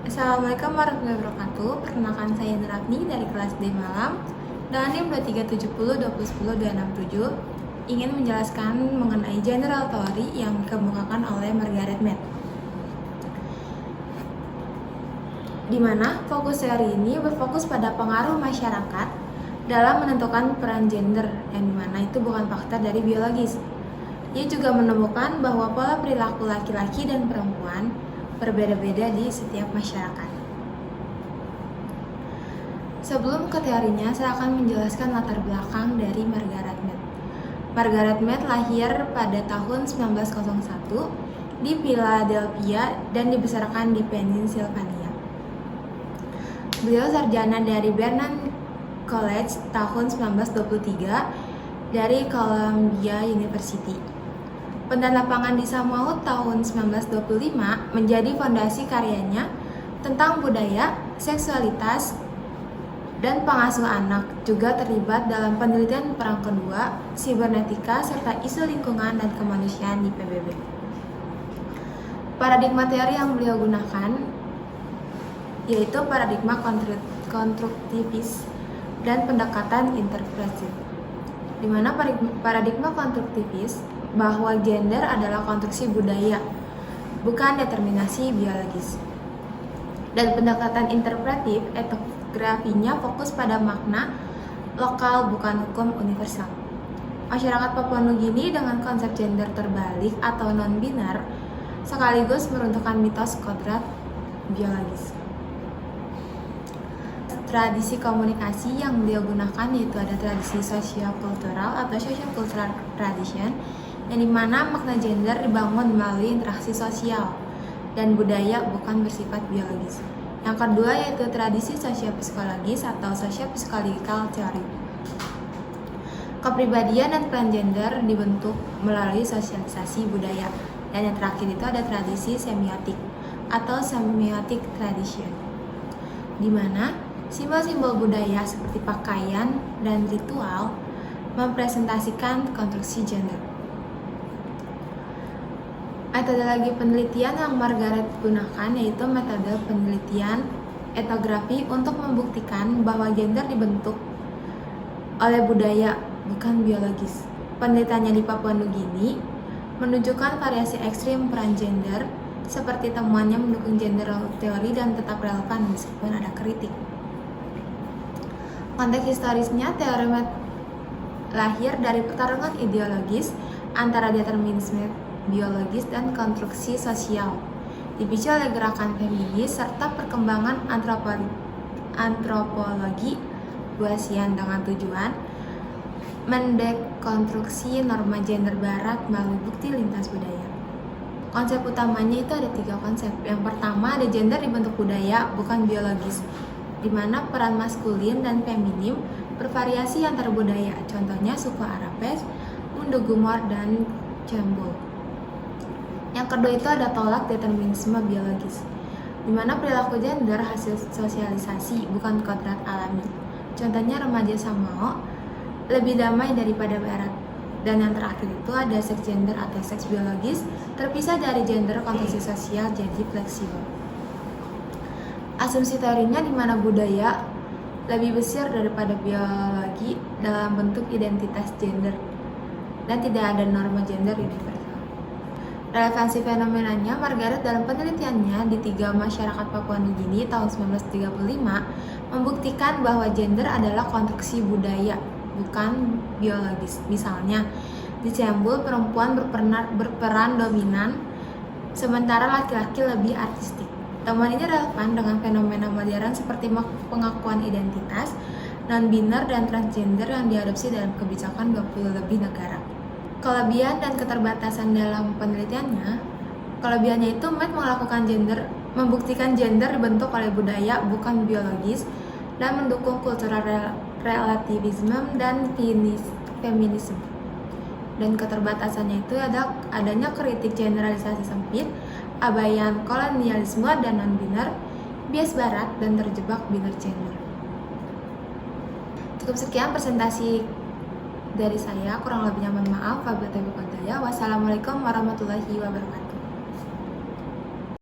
Assalamualaikum warahmatullahi wabarakatuh. Perkenalkan saya Nurafni dari kelas D Malam dengan NIM 23702010-267 ingin menjelaskan mengenai general theory yang dikemukakan oleh Margaret Mead. Di mana fokus teori ini berfokus pada pengaruh masyarakat dalam menentukan peran gender, yang dimana itu bukan faktor dari biologis. Ia juga menemukan bahwa pola perilaku laki-laki dan perempuan berbeda-beda di setiap masyarakat. Sebelum ke teorinya, saya akan menjelaskan latar belakang dari Margaret Mead. Margaret Mead lahir pada tahun 1901 di Philadelphia dan dibesarkan di Pennsylvania. Beliau sarjana dari Barnard College tahun 1923 dari Columbia University. Pendatangan di Samoa tahun 1925 menjadi fondasi karyanya tentang budaya, seksualitas, dan pengasuh anak. Juga terlibat dalam penelitian Perang Kedua, sibernetika, serta isu lingkungan dan kemanusiaan di PBB. Paradigma teori yang beliau gunakan yaitu paradigma konstruktivis dan pendekatan interpretif, di mana paradigma konstruktivis bahwa gender adalah konstruksi budaya, bukan determinasi biologis. Dan pendekatan interpretif etnografinya fokus pada makna lokal, bukan hukum universal. Masyarakat Papua Nugini dengan konsep gender terbalik atau non-binar sekaligus meruntuhkan mitos kodrat biologis. Tradisi komunikasi yang beliau gunakan yaitu ada tradisi sosio-kultural atau social-cultural tradition, yang dimana makna gender dibangun melalui interaksi sosial dan budaya, bukan bersifat biologis. Yang kedua yaitu tradisi sosio-psikologis atau socio-psychological theory. Kepribadian dan peran gender dibentuk melalui sosialisasi budaya. Dan yang terakhir itu ada tradisi semiotik atau semiotic tradition, di mana simbol-simbol budaya seperti pakaian dan ritual mempresentasikan konstruksi gender. Metodologi penelitian yang Margaret gunakan yaitu metode penelitian etnografi untuk membuktikan bahwa gender dibentuk oleh budaya, bukan biologis. Penelitiannya di Papua Nugini menunjukkan variasi ekstrim peran gender, seperti temuannya mendukung gender teori dan tetap relevan meskipun ada kritik. Konteks historisnya, teori Mead lahir dari pertarungan ideologis antara determinisme biologis dan konstruksi sosial, dipicu oleh gerakan feminis serta perkembangan antropologi Boasian dengan tujuan mendekonstruksi norma gender barat melalui bukti lintas budaya. Konsep utamanya itu ada 3 konsep. Yang pertama ada gender dibentuk budaya, bukan biologis, di mana peran maskulin dan feminim bervariasi antar budaya, contohnya suku Arabes, Mundugumor, dan Cembul. Yang kedua itu ada tolak determinisme biologis, di mana perilaku gender hasil sosialisasi, bukan kodrat alami. Contohnya remaja Samoa lebih damai daripada barat. Dan yang terakhir itu ada seks gender atau seks biologis terpisah dari gender konstruksi sosial, jadi fleksibel. Asumsi teorinya di mana budaya lebih besar daripada biologi dalam bentuk identitas gender dan tidak ada norma gender universal. Relevansi fenomenanya, Margaret dalam penelitiannya di 3 masyarakat Papua Nugini tahun 1935 membuktikan bahwa gender adalah konstruksi budaya, bukan biologis. Misalnya, di Cembul perempuan berperan dominan sementara laki-laki lebih artistik. Temuan ini relevan dengan fenomena modern seperti pengakuan identitas, non-binar, dan transgender yang diadopsi dalam kebijakan 20 lebih negara. Kelebihan dan keterbatasan dalam penelitiannya, kelebihannya itu Mead membuktikan gender dibentuk oleh budaya, bukan biologis, dan mendukung kultural relativisme dan feminisme. Dan keterbatasannya itu adanya kritik generalisasi sempit, abaian kolonialisme dan non-binar, bias barat, dan terjebak binar gender. Cukup sekian presentasi dari saya, kurang lebihnya mohon maaf. Wassalamualaikum warahmatullahi wabarakatuh.